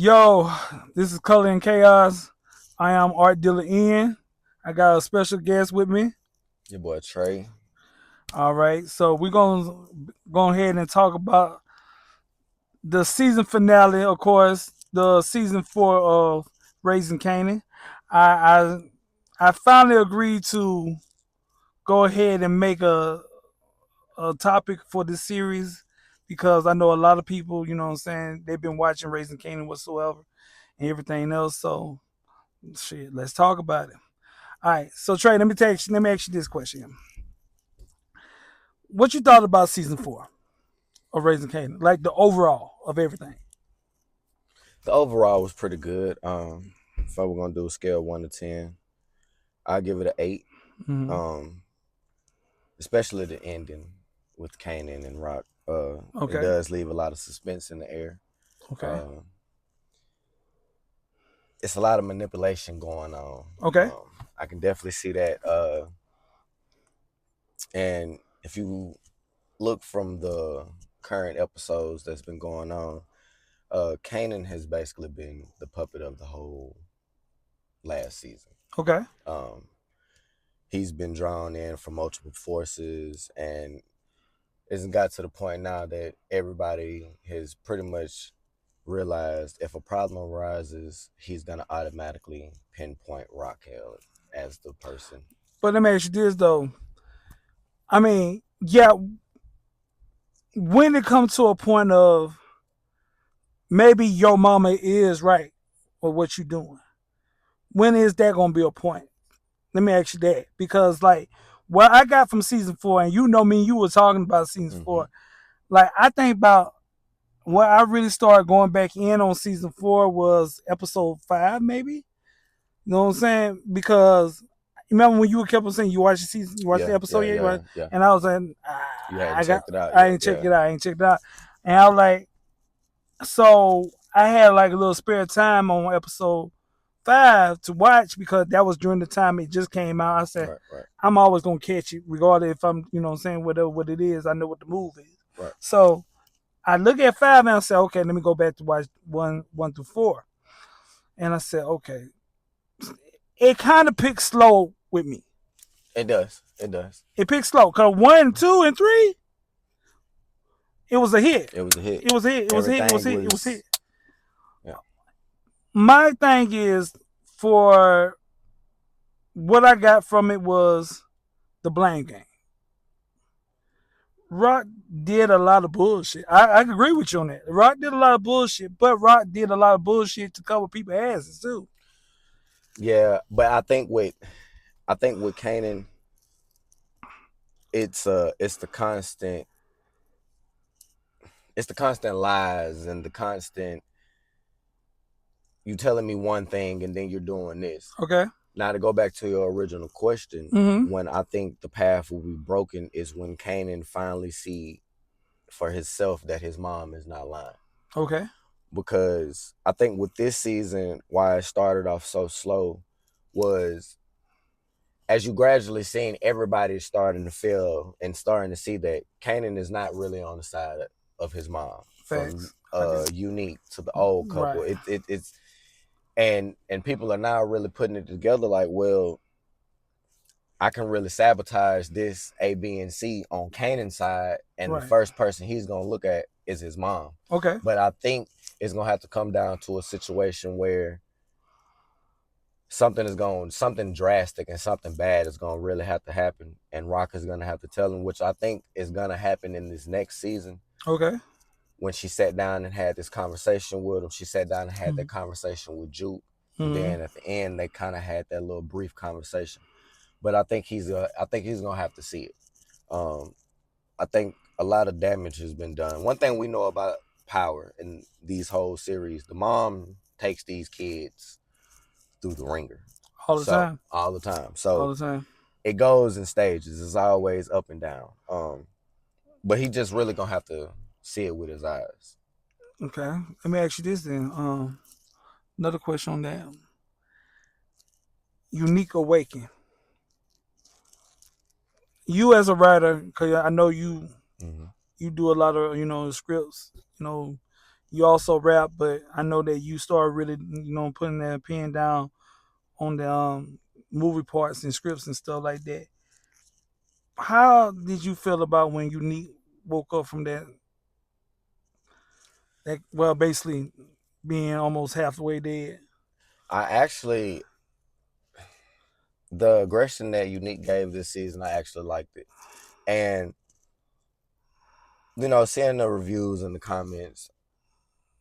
Yo, this is Color and Chaos. I am Art Dealer Ian. I got a special guest with me. Your boy Trey. All right, so we're gonna go ahead and talk about the season finale. Of course, the season 4 of Raising Kanan. I I finally agreed to go ahead and make a topic for this series because I know a lot of people. You know what I'm saying? They've been watching Raising Kanan whatsoever and everything else. So shit, let's talk about it. All right, so Trey, let me ask you this question: what you thought about season 4 of Raising Canaan, like the overall of everything? The overall was pretty good. If I were gonna do a scale 1 to 10, I'll give it an 8. Mm-hmm. Um, especially the ending with Kanan and Rock. It Okay, does leave a lot of suspense in the air. okay, Uh, it's a lot of manipulation going on. okay. I can definitely see that. And if you look from the current episodes that's been going on, Kanan has basically been the puppet of the whole last season. Okay. Um, he's been drawn in from multiple forces, and it's got to the point now that everybody has pretty much realized if a problem arises, he's gonna automatically pinpoint Raquel as the person. But let me ask you this though. I mean, yeah, when it comes to a point of maybe your mama is right for what you doing, when is that gonna be a point? Let me ask you that because like what I got from season 4, and you know me, you were talking about season Mm-hmm. 4. Like I think about when I really started going back in on season 4 was episode 5, maybe. You know what I'm saying? Because remember when you kept on saying you watched the season, you watched the Yeah, episode yeah, yet, yeah, right? yeah. And I was like, You hadn't I got, checked it out I yet. ain't checked Yeah, it out, I ain't checked it out, and I was like, so I had like a little spare time on episode 5 to watch because that was during the time it just came out. I said, right, right, I'm always gonna catch it, regardless if I'm, you know what I'm saying, whatever what it is, I know what the move is. right. So I look at 5 and I say, okay, let me go back to watch one through 4. And I said, okay. It kind of picked slow with me. It does. It does. It picked slow. Cause 1, 2, and 3, it was a hit. It was a hit. It was a hit. It was a hit. It was Everything a hit. It was a hit. was. Yeah. My thing is for what I got from it was the blame game. Rock did a lot of bullshit. I agree with you on that. Rock did a lot of bullshit, but Rock did a lot of bullshit to cover people's asses too. Yeah, but I think with Kanan, it's the constant lies and the constant you telling me one thing and then you're doing this. Okay. Now to go back to your original question, Mm-hmm. when I think the path will be broken is when Kanan finally see for himself that his mom is not lying. Okay. Because I think with this season, why it started off so slow was as you gradually seeing everybody starting to feel and starting to see that Kanan is not really on the side of his mom. From Facts. I can. Unique to the old couple, Right. it's and people are now really putting it together like, well, I can really sabotage this A, B, and C on Kanan's side, and the Right. first person he's gonna look at is his mom. Okay. But I think it's gonna have to come down to a situation where something drastic and something bad is gonna really have to happen, and Rock is gonna have to tell him, which I think is gonna happen in this next season. Okay. When she sat down and had this conversation with him, she sat down and had that conversation with Juke, and Mm-hmm. then at the end they kind of had that little brief conversation. But I think he's gonna have to see it. Um, I think a lot of damage has been done. One thing we know about Power in these whole series, the mom takes these kids through the ringer. All the So time. all the time. All So the time. it goes in stages. It's always up and down. But he just really gonna have to see it with his eyes. Okay. Let me ask you this then. Another question on that. Unique Awakening. You as a writer, because I know you Mm-hmm. you do a lot of scripts. You know, You also rap, but I know that you started really, putting that pen down on the movie parts and scripts and stuff like that. How did you feel about when Unique woke up from that well, basically being almost halfway dead? I actually, the aggression that Unique gave this season, I actually liked it. And, seeing the reviews and the comments,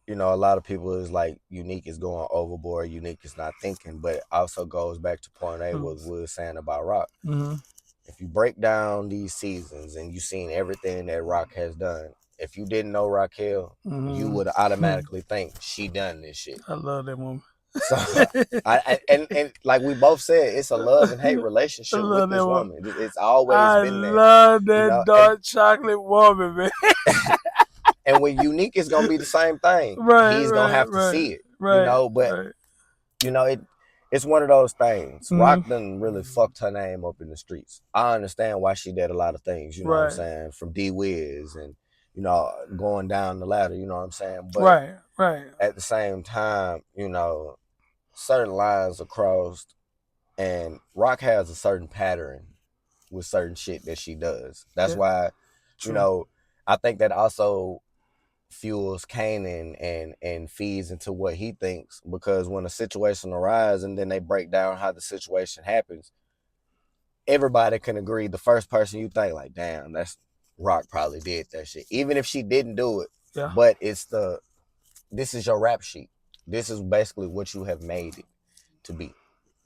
a lot of people is like, Unique is going overboard, Unique is not thinking, but it also goes back to point A, what we were saying about Rock. Mm-hmm. If you break down these seasons and you've seen everything that Rock has done, if you didn't know Raquel, you Mm-hmm. would automatically think she done this shit. I love that woman. So and like we both said, it's a love and hate I relationship with love this that woman. woman. It's always I been there, love that and dark chocolate woman, man. and when Unique is gonna be the same thing, Right, he's gonna right, have to right, see it, right, but right. it it's one of those things. Mm-hmm. Rock done really fucked her name up in the streets. I understand why she did a lot of things, you know what I'm Right, saying, from D Wiz and going down the ladder, you know what I'm saying. But right, right. at the same time, certain lines are crossed, and Rock has a certain pattern with certain shit that she does. That's Yeah, why, you true. know, I think that also fuels Kanan and feeds into what he thinks, because when a situation arises and then they break down how the situation happens, everybody can agree the first person you think like, damn, that's Rock probably did that shit, even if she didn't do it. Yeah. But this is your rap sheet. This is basically what you have made it to be.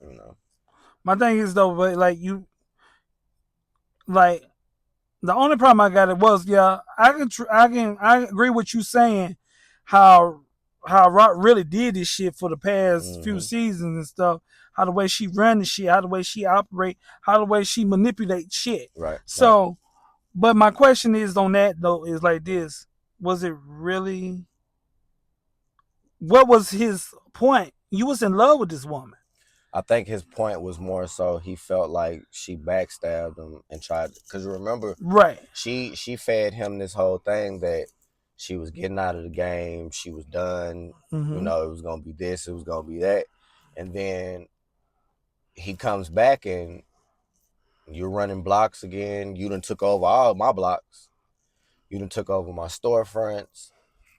You know. My thing is though, but like you, like the only problem I got it was yeah, I agree with you saying how Rock really did this shit for the past few Mm-hmm. seasons and stuff. How the way she ran the shit, how the way she operate, how the way she manipulate shit. Right. Right. So, but my question is on that though is like this: was it really? What was his point? You was in love with this woman, I think his point was more so he felt like she backstabbed him and tried, because remember, right? she fed him this whole thing that she was getting out of the game, she was done, Mm-hmm. it was gonna be this, it was gonna be that, and then he comes back and you're running blocks again. You done took over all my blocks. You done took over my storefronts.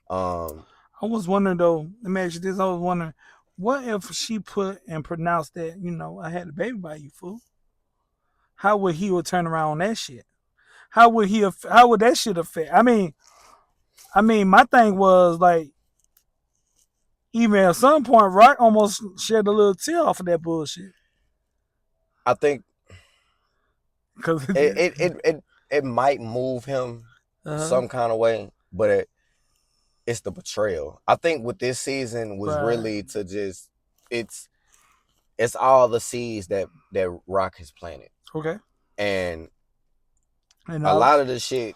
Um, I was wondering though. Let me ask you this: I was wondering, what if she put and pronounced that I had a baby by you, fool? How would he would turn around on that shit? How would he? How would that shit affect? I mean, my thing was like, even at some point, Rock almost shed a little tear off of that bullshit. I think Cause it might move him uh some kind of way, but it's the betrayal. I think with this season was right, really to just it's it's all the seeds that Rock has planted, okay, and and a lot of the shit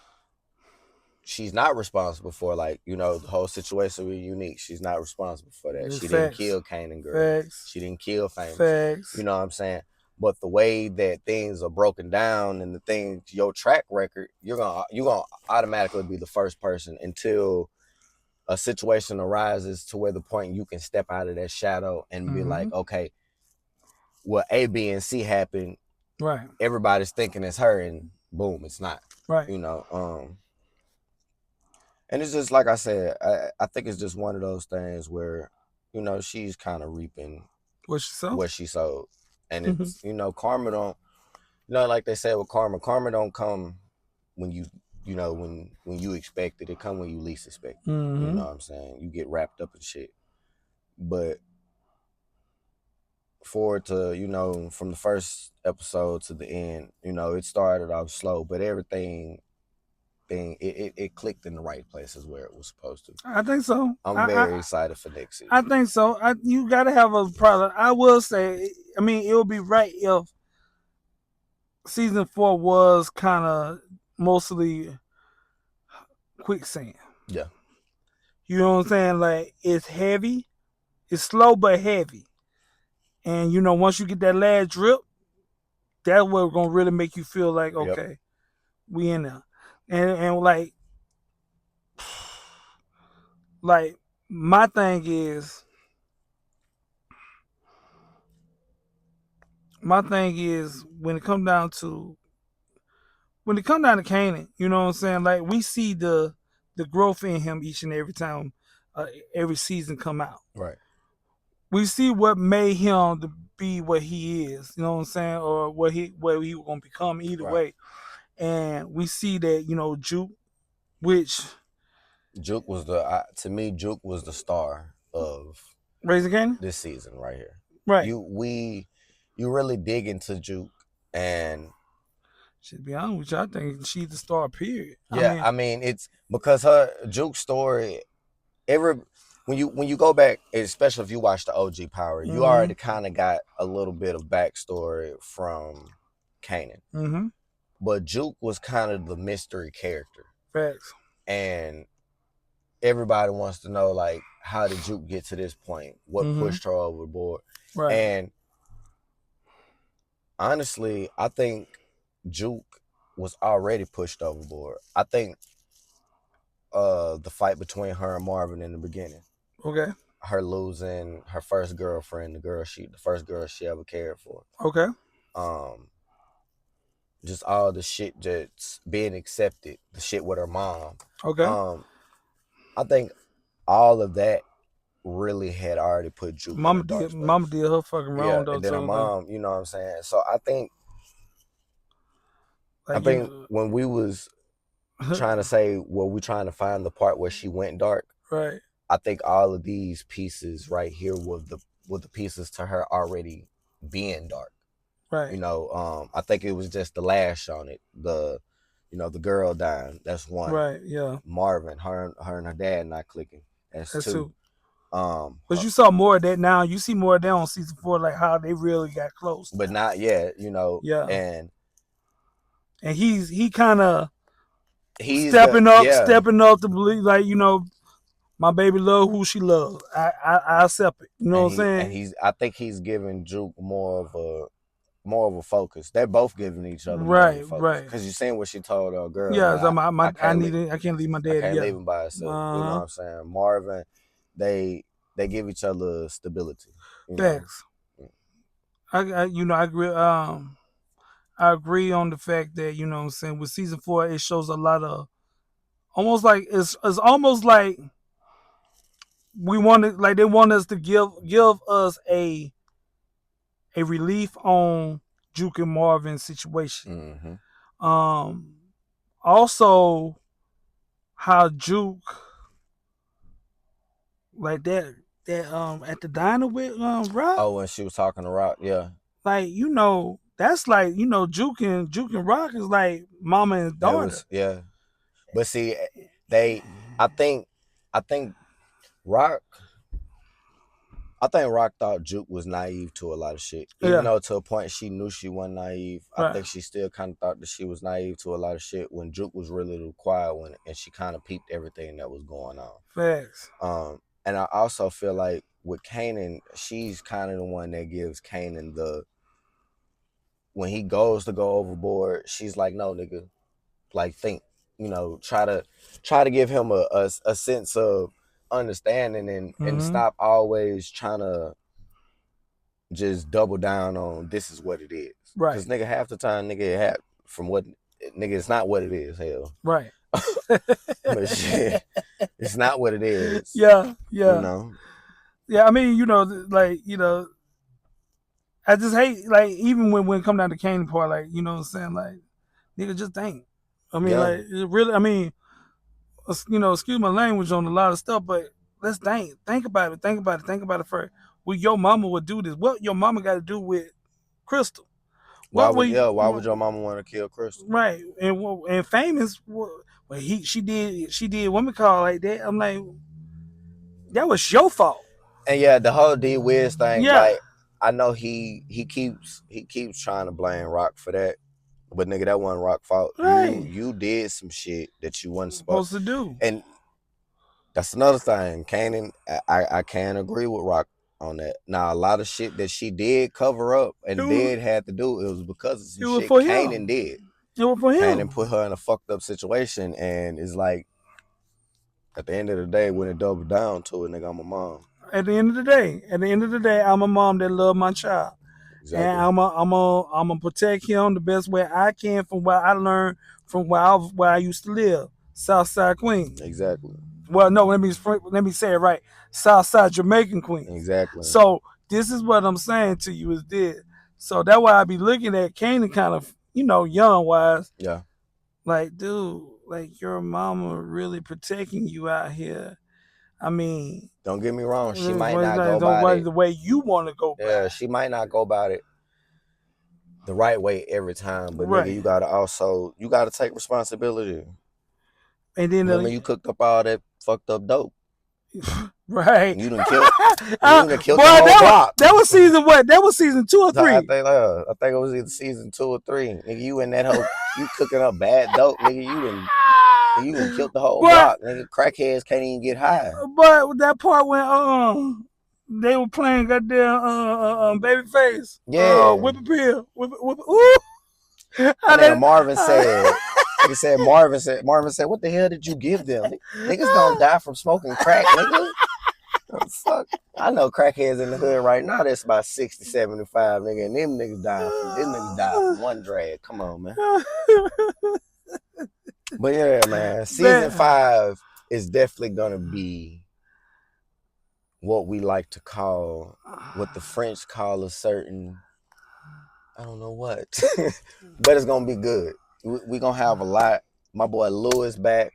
she's not responsible for. Like, the whole situation with Unique, she's not responsible for that. it's She didn't facts, kill Kanan Girl. facts, She didn't kill Famous. You facts. know what I'm saying? But the way that things are broken down and the things, your track record, you're gonna automatically be the first person until a situation arises to where the point you can step out of that shadow and be Mm-hmm. like, okay, well, A, B, and C happened. Right, Everybody's thinking it's her, and boom, it's not. right. You know, and it's just like I said, I think it's just one of those things where, she's kind of reaping What she saw? what she sowed. And it's, karma don't, like they said with karma don't come when when you expect it. It come when you least expect it. You Mm-hmm. know what I'm saying? You get wrapped up in shit. But for it to, from the first episode to the end, it started off slow, but everything it clicked in the right places where it was supposed to. I think so. I'm I, very excited for next I season. think so. You got to have a product. I will say. I mean, it would be right if season 4 was kind of mostly Quicksand. Yeah. You know what I'm saying? Like it's heavy, it's slow but heavy, and once you get that last drip, that's what's gonna really make you feel like Yep. okay, we in there, and like like my thing is when it come down to Kanan, you know what I'm saying? Like we see the growth in him each and every time, every season come out. Right. We see what made him to be what he is. You know what I'm saying, or what he was gonna become either Right. way. And we see that Juke, which Juke was to me, Juke was the star of Raising Kanan, this season right here. right? You really dig into Juke, and To be honest with you, I think she's the star. Period. yeah, I mean it's because her Juke story. Every when you go back, especially if you watch the OG Power, you mm-hmm, already kind of got a little bit of backstory from Kanan, mm-hmm. but Juke was kind of the mystery character, Facts. and everybody wants to know like how did Juke get to this point? What Mm-hmm. pushed her overboard? Right. And honestly, I think Juke was already pushed overboard. I think the fight between her and Marvin in the beginning, Okay. her losing her first girlfriend, the first girl she ever cared for. Okay. Um, just all the shit that's being accepted, the shit with her mom. Okay. Um, I think all of that really had already put Juke in a dark Mama space. did her fucking Yeah, wrong though and then her too. Though. mom, you know what I'm saying? So I Like think when we was trying to say, well, we trying to find the part where she went dark, right. I think all of these pieces right here were the pieces to her already being dark. Right. I think it was just the lash on it. The girl dying. That's one. Right. Yeah. Marvin, her and her dad not clicking. That's That's two. two. But you saw more of that now. You see more of that on season 4, like how they really got close. But Now. not yet. Yeah. And he kind of he's the stepping up to believe, like my baby love who she loves. I accept it. You know what I'm saying? I think he's giving Juke more of a focus. They're both giving each other more of a Right. focus. Right. Because you seen what she told her girl, Yeah. So man, I can't leave my I daddy. can't Yeah. leave him by himself. You know Uh what huh. I'm saying? Marvin, they give each other stability. You know. Facts. I agree. I agree on the fact that what I'm saying, with season 4, it shows a lot of, almost like it's almost like they want us to give us a relief on Juke and Marvin's situation. Um, Also, how Juke, like that at the diner with Rock, Oh, when she was talking to Rock, yeah, like that's like Juke and Rock is like mama and that daughter. was yeah. But see, they, I think, I think Rock I think Rock thought Juke was naive to a lot of shit. Even Yeah, though to a point she knew she wasn't naive, I right. think she still kind of thought that she was naive to a lot of shit when Juke was really the quiet one, and she kind of peeped everything that was going on. Facts. And I also feel like with Kanan, she's kind of the one that gives Kanan when he goes to go overboard, she's like, no, nigga, like think, try to give him a sense of understanding and Mm-hmm. stop always trying to just double down on this is what it is. Right. Cause nigga, half the time, nigga, from what nigga, it's not what it is. Hell, Right. but shit, it's not what it is. Yeah. You Yeah. know. Yeah. I mean, I just hate, like, even when it come down to Kane part, like, what I'm saying, like, nigga, just think. I mean, Yeah. like, it really. I mean, excuse my language on a lot of stuff, but let's think about it. Think about it. Think about it first. Well, your mama would do this. What your mama got to do with Crystal? Why What would we why would your mama want to kill Crystal? right? And famous. Well, she did women call like that. I'm like, that was your fault. And yeah, the whole D Wiz thing, Yeah. like I know he keeps trying to blame Rock for that. But nigga, that wasn't Rock fault. Right. You did some shit that you wasn't supposed. Supposed to do. And that's another thing. Kanan, I can agree with Rock on that. Now a lot of shit that she did cover up It and was, did had to do, it was because of it some was shit for Kanan him. did. It was for him. Kanan put her in a fucked up situation, and it's like At the end of the day, when it double down to it, nigga, I'm a mom. At the end of the day, I'm a mom that love my child, and Exactly. I'm a protect him the best way I can from what I learned from where I used to live, Southside Queens. Exactly. Well, no, let me say it right, Southside Jamaican Queens. Exactly. So this is what I'm saying to you is this. So that's why I be looking at Kanan kind of, young wise, Yeah. like, dude, like your mama really protecting you out here. I mean, Don't get me wrong. She might not go don't about run it. the way you want to go by. Yeah, she might not go about it the right way every time, but nigga, Right. you gotta take responsibility. And then, Remember, you cooked up all that fucked up dope. right. You done killed. You done killed the Boy, whole block. that was season what? That was season 2 or So I 3. think, I think it was either season 2 or 3. Nigga, you in that whole, you cooking up bad dope, nigga. You done killed the whole But block, nigga. Crackheads can't even get high. that part when they were playing goddamn Babyface, Yeah. Whip Appeal, ooh, That nigga Marvin said. Nigga said Marvin said, what the hell did you give them? Niggas don't die from smoking crack, nigga. Oh, fuck. I know crackheads in the hood right now that's about 60, 75, nigga, and them niggas die from one drag. Come on, man. But yeah, man, season 5 is definitely gonna be what we like to call, what the French call a certain, I don't know what, but it's gonna be good. We gonna have a lot. My boy Lou is back.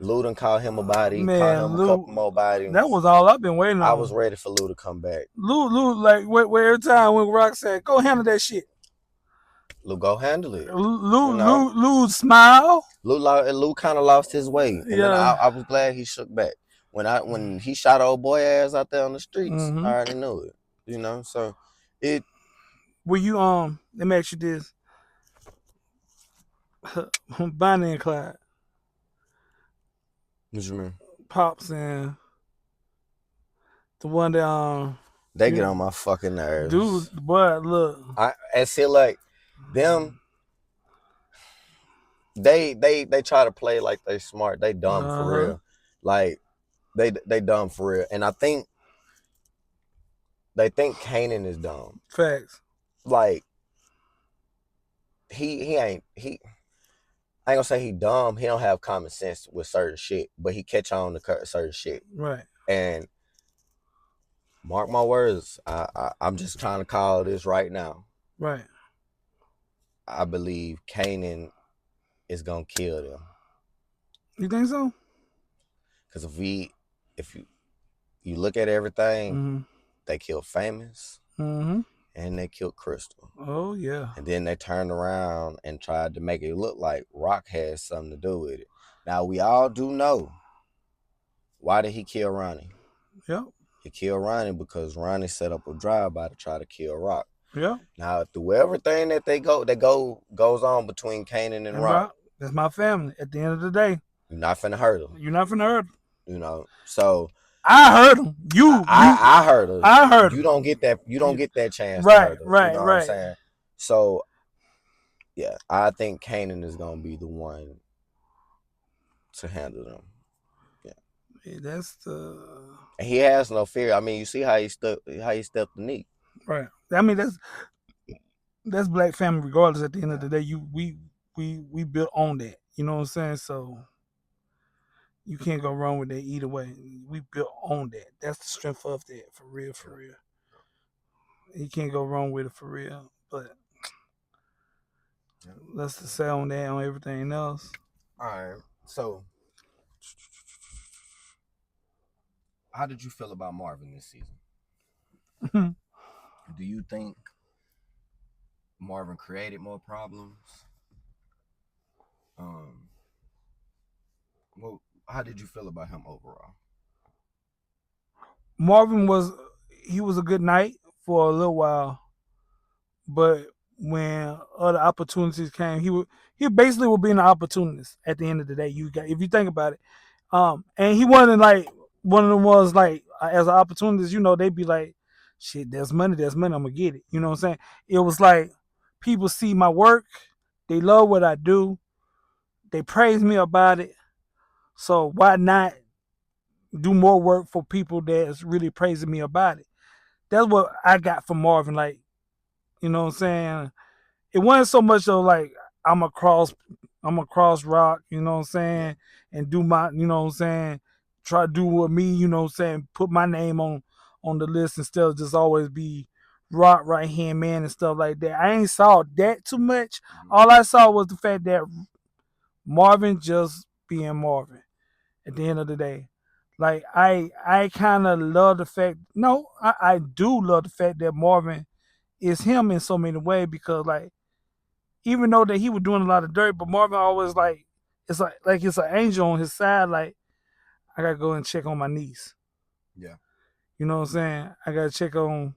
Lou done called him a body, called Man, him a Lou, couple more bodies. that was all I've been waiting I on. was ready for Lou to come back. Lou, like where every time when Rock said, "Go handle that shit." Lou go handle it. Lou, You know, Lou, smile. Lou kind of lost his way, and then Yeah. I was glad he shook back. When he shot old boy ass out there on the streets, I Mm-hmm. already knew it. You know, so it. Were you Let me ask you this: Bonnie and Clyde, What you mean? Pops, and the one that They get you on my fucking dude, nerves. but look, I feel like them. They try to play like they smart. They dumb for uh-huh. real. Like they dumb for real. And I think they think Kanan is dumb. Facts. Like he ain't he. I ain't gonna say he dumb. He don't have common sense with certain shit, but he catch on to certain shit. Right. And mark my words, I'm just trying to call this right now. Right. I believe Kanan is gonna kill them. You think so? Because if you look at everything, Mm-hmm. they killed Famous Mm-hmm. and they killed Crystal. Oh yeah. And then they turned around and tried to make it look like Rock had something to do with it. Now we all do know, why did he kill Ronnie? Yep. He killed Ronnie because Ronnie set up a drive-by to try to kill Rock. Yep. Now through everything that goes on between Kanan and And Rock, Rock, that's my family. At the end of the day, you're not finna hurt him. you're not finna hurt him. You know, so I heard him. I heard her. I heard him. You don't get that. You don't get that chance to Right. hurt her. You Right. know what I'm Right. saying? So yeah, I think Kanan is gonna be the one to handle them. Yeah, that's the And he has no fear. I mean, you see how he stepped the knee. right. I mean, that's black family. Regardless, at the end of the day, we built on that. You know what I'm saying? So you can't go wrong with that either way. We built on that. That's the strength of that. For real. For real. You can't go wrong with it for real. But let's just say on that on everything else. All right. So, how did you feel about Marvin this season? Do you think Marvin created more problems? Well, how did you feel about him overall? Marvin was a good knight for a little while, but when other opportunities came, he basically would be an opportunist at the end of the day. If you think about it, and he wasn't like one of the ones like as an opportunist. They'd be like, "Shit, there's money, I'm gonna get it." You know what I'm saying? It was like people see my work, they love what I do, they praise me about it. So why not do more work for people that's really praising me about it. That's what I got from Marvin. Like, you know what I'm saying? It wasn't so much of like I'm a cross I'm a cross rock, you know what I'm Yeah. saying, and do my, you know what I'm saying, try to do with me, you know what I'm saying, put my name on the list instead of just always be rock right hand man and stuff like that. I ain't saw that too much. All I saw was the fact that Marvin just being Marvin at the end of the day. Like I kind of love the fact. No, I do love the fact that Marvin is him in so many ways because like even though that he was doing a lot of dirt, but Marvin always like it's like it's an angel on his side. Like I gotta go and check on my niece. Yeah. You know what I'm saying? I gotta check on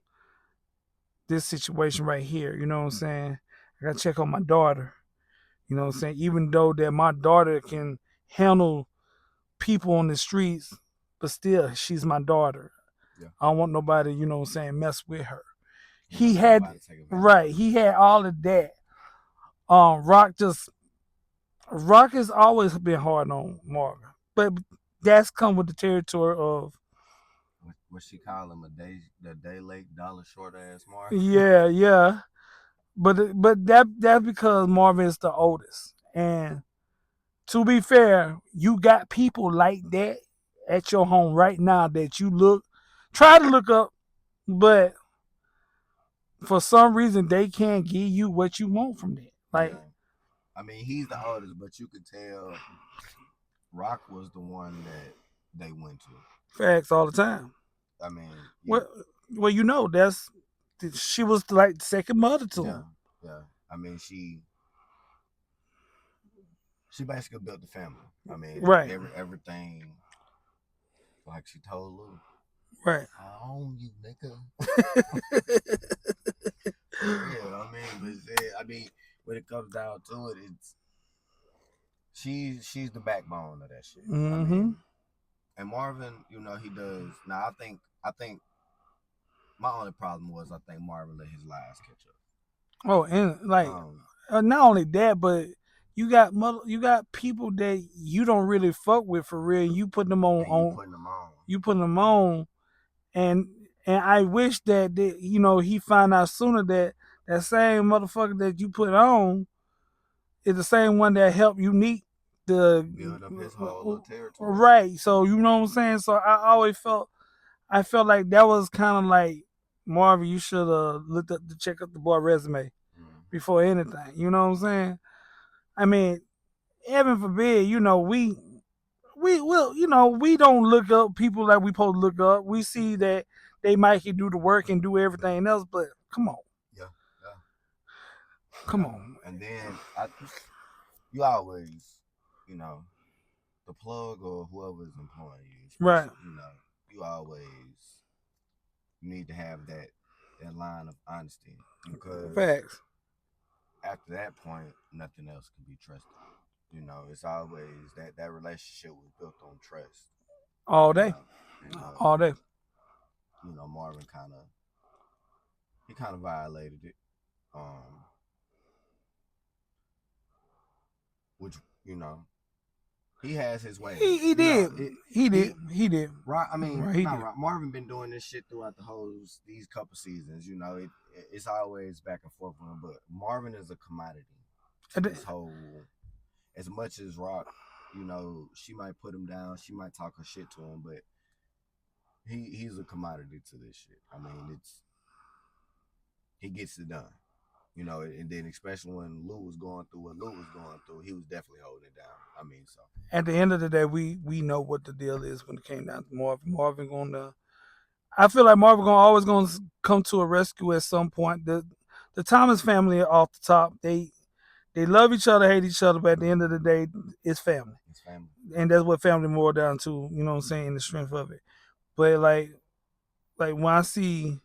this situation right here. You know what I'm saying? I gotta check on my daughter. You know what I'm saying? Even though that my daughter can handle people on the streets, but still she's my daughter. Yeah. I don't want nobody, you know what I'm saying, mess with her. You don't He want had nobody to take advantage right, of he had all of that. Rock has always been hard on Marvin, but that's come with the territory of what she call him the day late dollar short ass Mark. yeah, yeah. But that's because Marvin is the oldest, and to be fair, you got people like that at your home right now that you try to look up, but for some reason they can't give you what you want from that. Like Yeah. I mean, he's the oldest, but you could tell Rock was the one that they went to. facts all the time. I mean, Well, well, you know that's she was like second mother to yeah, him. yeah. I mean, she basically built the family. I mean, Right, everything like she told Lou, right. I own you, nigga. For real. I mean, I mean, when it comes down to it, it's she's the backbone of that shit. I Mm-hmm. mean, and Marvin, he does. Now, I think my only problem was I think Marvin let his lies catch up. Oh, and like Um, not only that, but you got people that you don't really fuck with for real. And you put them and you on putting them on. you put them on, and I wish that he find out sooner that that same motherfucker that you put on is the same one that helped you meet the Build up his whole little territory. right. So you know what I'm saying. So I felt like that was kind of like Marvin. You should have looked up to check out the boy resume Mm-hmm. before anything. You know what I'm saying? I mean, heaven forbid, we will, we don't look up people like we supposed to look up. We see that they might can do the work and do everything else, but come on, Yeah, yeah, come yeah. on, And then you always, you know, the plug or whoever is employing you, right? especially, you always need to have that line of honesty because Facts after that point, nothing else can be trusted. It's always that relationship was built on trust. all You day, know, and all day. Marvin kind of violated it, um, which he has his ways. He did, he did, He he did. Right. I mean, Right, he not did. right. Marvin been doing this shit throughout the whole these couple seasons. It's always back and forth with him, but Marvin is a commodity to this whole. As much as Rock, she might put him down, she might talk her shit to him, but he's a commodity to this shit. I mean, he gets it done. And then especially when Lou was going through what Lou was going through, he was definitely holding it down. I mean, so At the end of the day, we know what the deal is when it came down to Marvin. Marvin gonna, I feel like Marvin gonna come to a rescue at some point. The Thomas family are off the top. They love each other, hate each other, but at the end of the day, it's family. it's family. And that's what family more down to, you know what I'm saying, the strength of it. But like when I see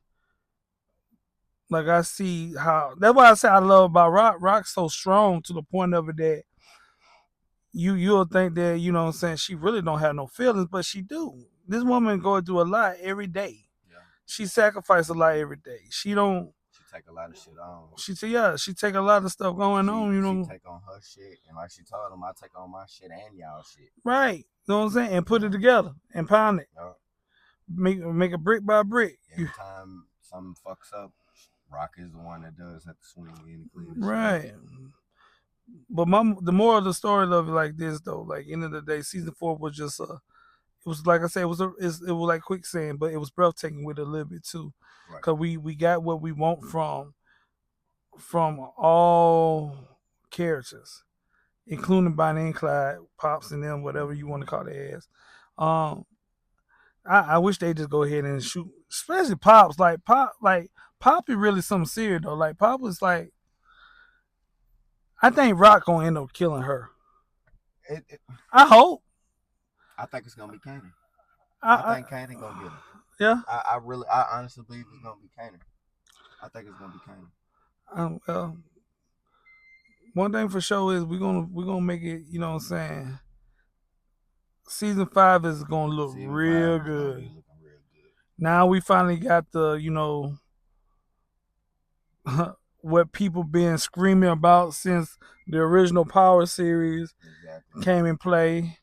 how that's why I say I love about Rock. Rock's so strong to the point of it that you'll think that, you know what I'm saying, she really don't have no feelings, but she do. This woman going through a lot every day. Yeah. She sacrifices a lot every day. She don't She take a lot of shit on. She take a lot of stuff going on, you She know. take on her shit, and like she told him, I take on my shit and y'all shit. Right. You know what I'm saying? And put it together and pound it. Make a brick by brick. Every time something fucks up, Rock is the one that does have to swing in and clean the Right. shit up. But the moral of the story of it like this though, like end of the day, season 4 was just it was like I said, it was like Quicksand, but it was breathtaking with it a little bit too, because we got what we want from all characters, including Bonnie and Clyde, Pops and them, whatever you want to call their ass. Um, I wish they just go ahead and shoot, especially Pops. Like Pop is really something serious though. Like Pop was like, I think Rock gonna end up killing her. I hope. I think it's gonna be Kanan. I think Kanan gonna get her. Yeah. I honestly believe it's gonna be Kanan. I think it's gonna be Kanan. Well, one thing for sure is we're gonna make it. You know what I'm saying? Season 5 is gonna look real good. Now we finally got the what people been screaming about since the original Power series came in play.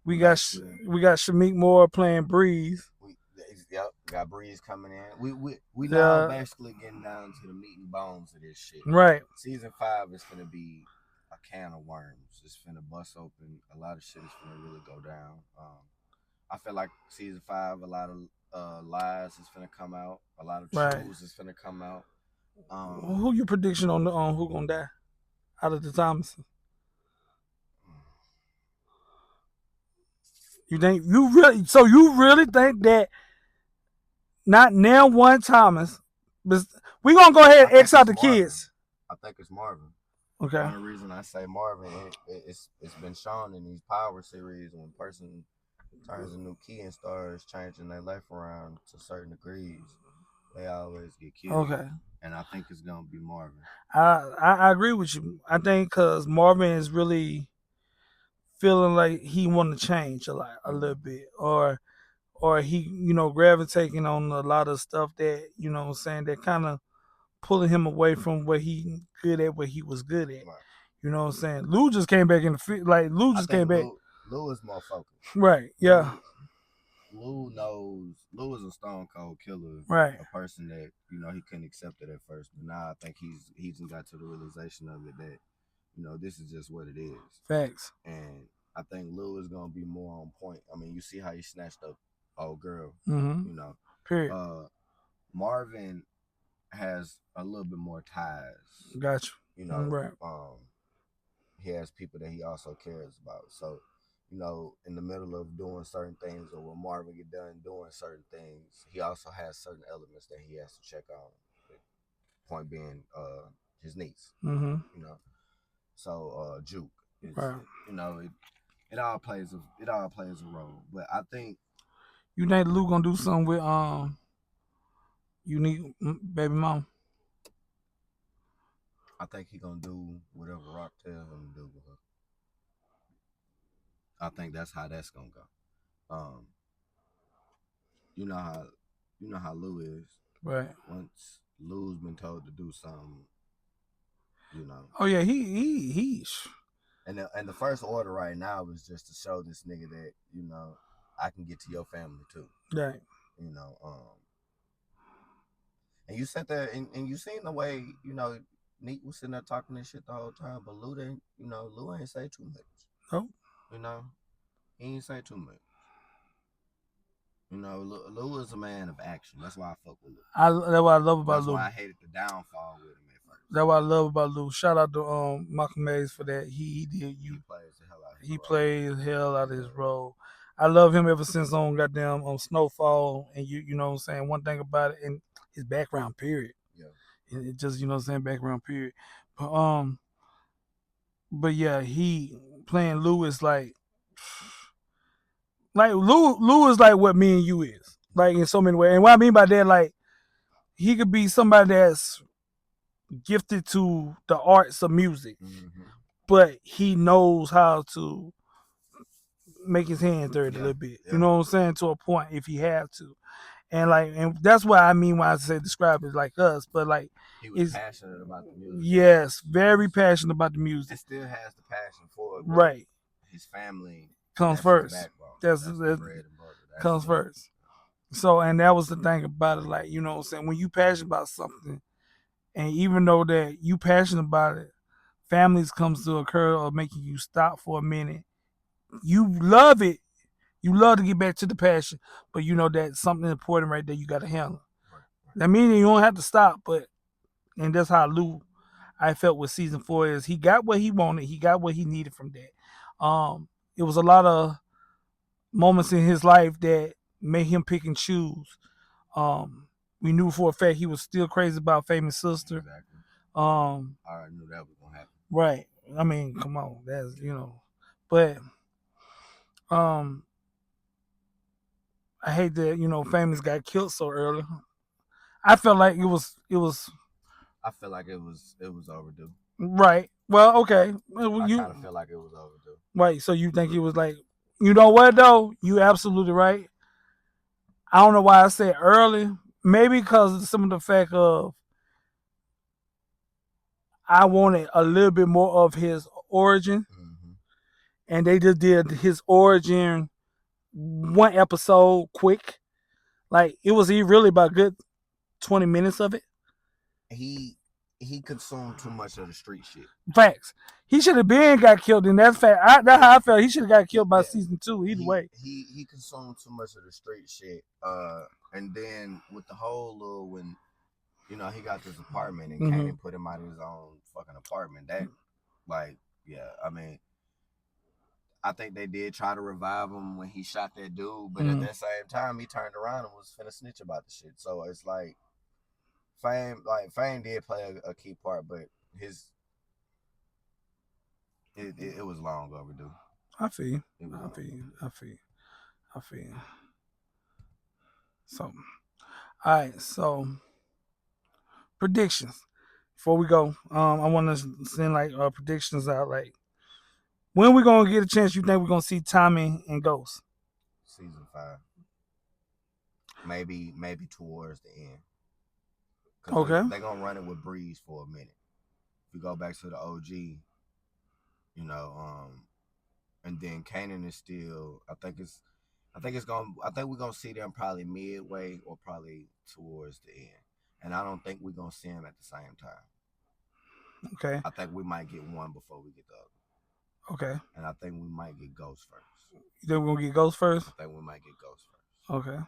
We got Shamik Moore playing Breeze. Yep, got Breeze coming in. We now basically getting down to the meat and bones of this shit. Right. Season 5 is gonna be a can of worms. It's finna bust open. A lot of shit is finna really go down. I feel like season 5, a lot of lies is finna come out. A lot of truths is finna come out. Who your prediction on who gonna die out of the Thomason? You think you really think that not now one Thomas, but we gonna go ahead and X out the kids? I think it's Marvin. Okay. The only reason I say Marvin, it's been shown in these Power series when a person turns a new key and starts changing their life around to certain degrees, they always get killed. Okay. And I think it's gonna be Marvin. I agree with you. I think because Marvin is really feeling like he want to change a little bit, or he gravitating on a lot of stuff that what I'm saying, that kind of pulling him away from what he good at, what he was good at. Right. You know what I'm saying? Lou just came back in the field. Like Lou just came back. Lou is more focused. Right. Yeah. Lou knows. Lou is a stone cold killer. Right. A person that he couldn't accept it at first, but now I think he's got to the realization of it that this is just what it is. Facts. And I think Lou is gonna be more on point. I mean, you see how he snatched up old girl. Mm-hmm. Period. Marvin has a little bit more ties. Gotcha. Right. He has people that he also cares about. So, in the middle of doing certain things, or when Marvin get done doing certain things, he also has certain elements that he has to check on. Point being, his niece. Mm-hmm. So Juke. Right. It all plays a role. But I think you think Lou gonna do something with unique baby mom. I think he gonna do whatever Rock tells him to do with her. I think that's how that's gonna go. You know how Lou is. Right. Once Lou's been told to do something, Oh yeah, he. And the first order right now is just to show this nigga that I can get to your family too. Right. And you sat there and you seen the way Neat was sitting there talking this shit the whole time, but Lou didn't. Lou ain't say too much. Nope. He ain't say too much. Lou is a man of action. That's why I fuck with Lou. That's what I love about Lou. That's why I hated the downfall with him at first. That's what I love about Lou. Shout out to Malcolm Mays for that. He did you. He plays the hell out of his role. I love him ever since on goddamn Snowfall, and you know what I'm saying. One thing about it, and his background period. Yeah. It just what I'm saying, background period. But yeah, he playing Lou is like Lou is like what me and you is, like in so many ways. And what I mean by that, like he could be somebody that's gifted to the arts of music, but he knows how to make his hands dirty a little bit. You know what I'm saying? To a point, if he have to. and that's what I mean when I say describe it like us, but like he was passionate about the music. Yes, very passionate about the music. And still has the passion for it. Right. His family comes first. That's the bread and butter. Comes first. So, and that was the thing about it, like, you know what I'm saying, when you passionate about something, and even though that you passionate about it, families comes to occur or making you stop for a minute. You love it. You love to get back to the passion, but you know that something important right there you got to handle. Right. That means you don't have to stop, but and that's how Lou I felt with season 4 is he got what he wanted, he got what he needed from that. It was a lot of moments in his life that made him pick and choose. Um, we knew for a fact he was still crazy about Famous Sister. Exactly. I already knew that was gonna happen. Right. I mean, come on, that's but I hate that Famous got killed so early. I felt like it was I feel like it was overdue. Right. Well, okay. Well, I kind of feel like it was overdue. Right. So you think it was like, you know what though? You absolutely right. I don't know why I said early. Maybe because of some of the fact of I wanted a little bit more of his origin, and they just did his origin one episode quick. Like it was really about a good 20 minutes of it. He consumed too much of the street shit. Facts. He should have been got killed, and that's fact. That's how I felt. He should have got killed by season 2. Either way, he consumed too much of the street shit. And then with the whole little when he got this apartment and Kanan put him out of his own fucking apartment. That I mean, I think they did try to revive him when he shot that dude, but at that same time he turned around and was finna snitch about the shit. So it's like Fame did play a key part, but it was long overdue. I feel. I feel. So, all right. So, predictions. Before we go, I want to send like predictions out. Like, when we gonna get a chance? You think we're gonna see Tommy and Ghost? Season 5. Maybe towards the end. Okay. They're gonna run it with Breeze for a minute. If you go back to the OG, and then Kanan is still. I think we're gonna see them probably midway or probably towards the end, and I don't think we're gonna see them at the same time. Okay. I think we might get one before we get the other. Okay. And I think we might get Ghost first. You think we're gonna get Ghost first? I think we might get Ghost first. Okay.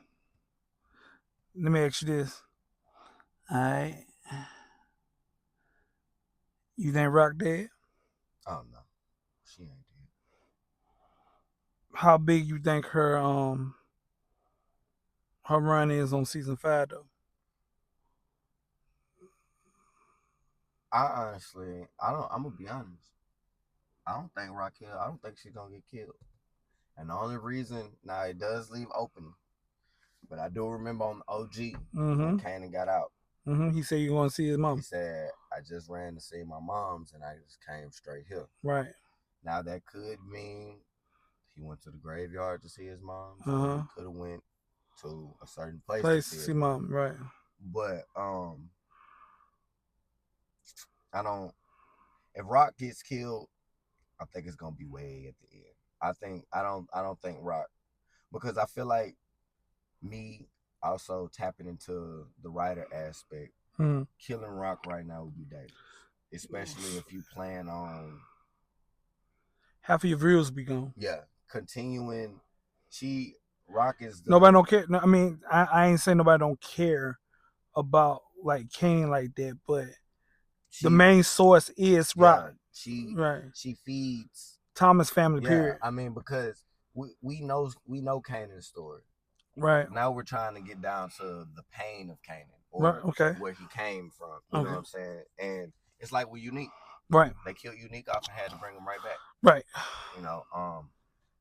Let me ask you this. All right. You think Rock dead? Oh no, she ain't dead. How big you think her run is on season 5 though? I'm gonna be honest. I don't think Raquel. I don't think she's gonna get killed. And the only reason now it does leave open, but I do remember on the OG when Kanan got out. He said you want to see his mom. He said I just ran to see my mom's and I just came straight here. Right. Now that could mean he went to the graveyard to see his mom. So he could have went to a certain place to see mom. Right. But I don't. If Rock gets killed, I think it's gonna be way at the end. I don't think Rock, because I feel like me also tapping into the writer aspect. Killing Rock right now would be dangerous, especially if you plan on half of your viewers be gone. Yeah, continuing. Rock is nobody don't care. No, I mean, I ain't saying nobody don't care about like Kane like that, but the main source is Rock. She feeds Thomas family. Period. I mean, because we know Kanan's story. Right. Now we're trying to get down to the pain of Kanan, or where he came from. You know what I'm saying? And it's like we're Unique. Right. They killed Unique off and had to bring him right back. Right.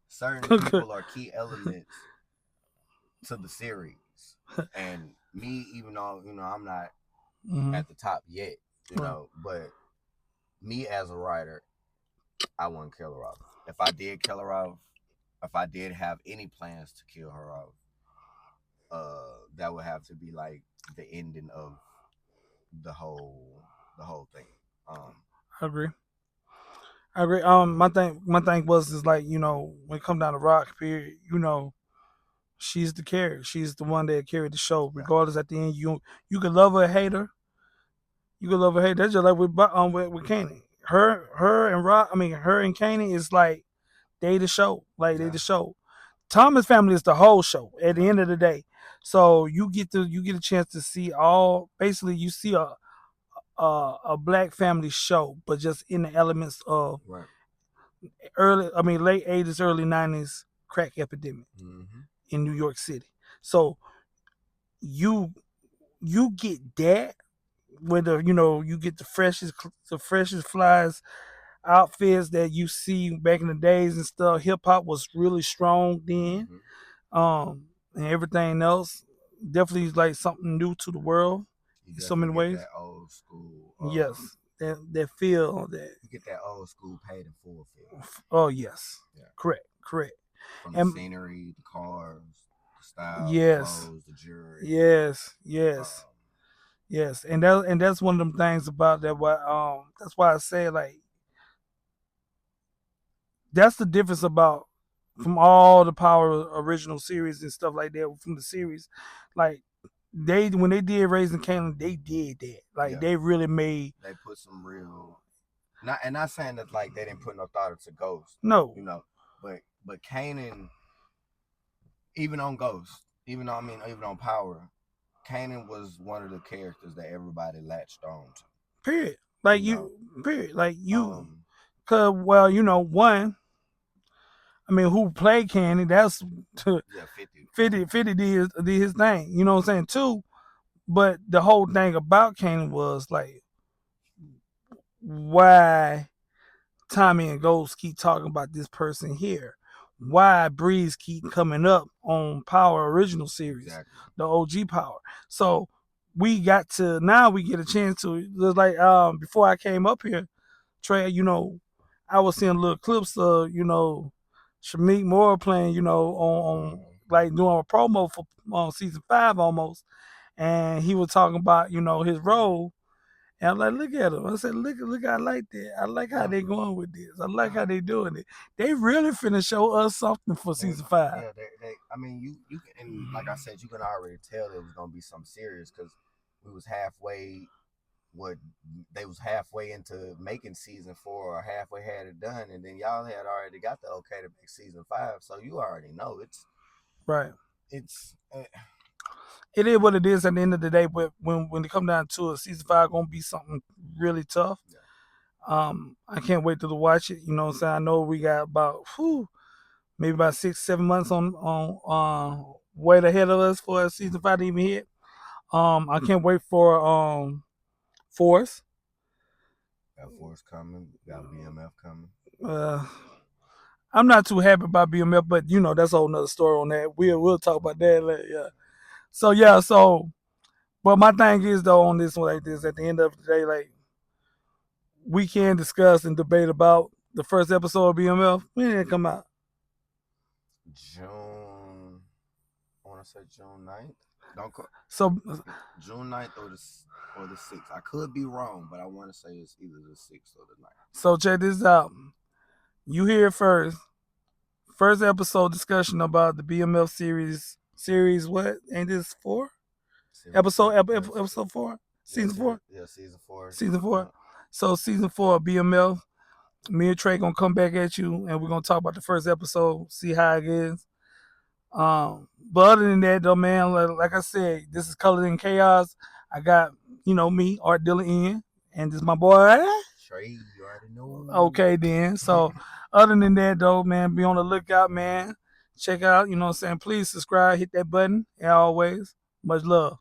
Certain people are key elements to the series, and me, even though I'm not at the top yet, but me as a writer, I wouldn't kill her off. If I did kill her off, if I did have any plans to kill her off, that would have to be like the ending of the whole thing. Um, I agree. I agree. My thing was is like when it come down to Rock period, she's the carrier. She's the one that carried the show. yeah, Regardless, at the end, you can love her, or hate her. You can love her, hate her. That's just like with Kanan. Her and Rock. I mean, her and Kanan is like they the show. Like they yeah, the show. Thomas family is the whole show. At the yeah, end of the day, so you get a chance to see all. Basically, you see a black family show, but just in the elements of right. late '80s, early '90s crack epidemic Mm-hmm. in New York City. So you you get that with you get the freshest flies outfits that you see back in the days and stuff. Hip hop was really strong then, Mm-hmm. and everything else definitely is like something new to the world You in so many definitely get ways. that old school. Yes, that feel that. You get that old school paid in full feel. Oh yes, Yeah, correct, from the and scenery, the cars, the style, the yes, clothes, the jewelry. yes, yes, Um, yes, and that's one of them things about that. That's why I say like that's the difference about from all the Power original series and stuff like that from the series. Like they when they did Raising Kanan, they did that. Like yeah, they really made they put some real. Not saying that like they didn't put no thought into Ghost, no you know, but Kanan, even on Ghost, even on Power, Kanan was one of the characters that everybody latched on to. period. You Like know, you, um, cause well one. I mean, who played Kanan? That's yeah, 50. 50 did his thing. You know what I'm saying? Too. But the whole thing about Kanan was like why Tommy and Ghost keep talking about this person here. Why Breeze keep coming up on Power Original Series, Exactly. the OG Power. So we got to now we get a chance to just like before I came up here, Trey, I was seeing little clips of, Shamik Moore playing, on Mm-hmm. like doing a promo for on season 5 almost. And he was talking about, his role and I'm like, look at them. I said, look, I like that. I like how Yeah, they going with this. I like yeah. how they doing it. They really finna show us something for They, season 5. yeah, they. I mean, you can, and like I said, you can already tell it was gonna be something serious because we was halfway. What they was halfway into making season 4 or halfway had it done, and then y'all had already got the okay to make season 5, so you already know Right. it's It is what it is at the end of the day, but when it come down to it, season 5 gonna be something really tough. yeah. I can't wait to watch it. You know what I'm saying? I know we got about maybe about 6, 7 months on wait ahead of us for season 5 to even hit. I can't wait for Force. Got Force coming, got BMF coming. Uh, I'm not too happy about BMF, but that's a whole nother story on that. We'll talk about that later. Yeah. So yeah, but my thing is though on this one like this, at the end of the day, like we can discuss and debate about the first episode of BMF. When did it come out? June, I want to say June 9th. Don't call So June 9th or the 6th. I could be wrong, but I want to say it's either the 6th or the 9th. so check this out. You hear it first. First episode discussion about the BMF series. Series what? Ain't this 4? Series 4. Yes. Episode 4? Yeah, Season 4? season 4. Season 4. Uh, So season 4 of BMF. Me and Trey gonna come back at you and we're gonna talk about the first episode, see how it is. But other than that though, man, like I said, this is Colored in Chaos. I got, me, Art Dilla in, and this is my boy. Trey, you already know. Okay then. So other than that though, man, be on the lookout, man. Check out, you know what I'm saying? Please subscribe, hit that button, and always, much love.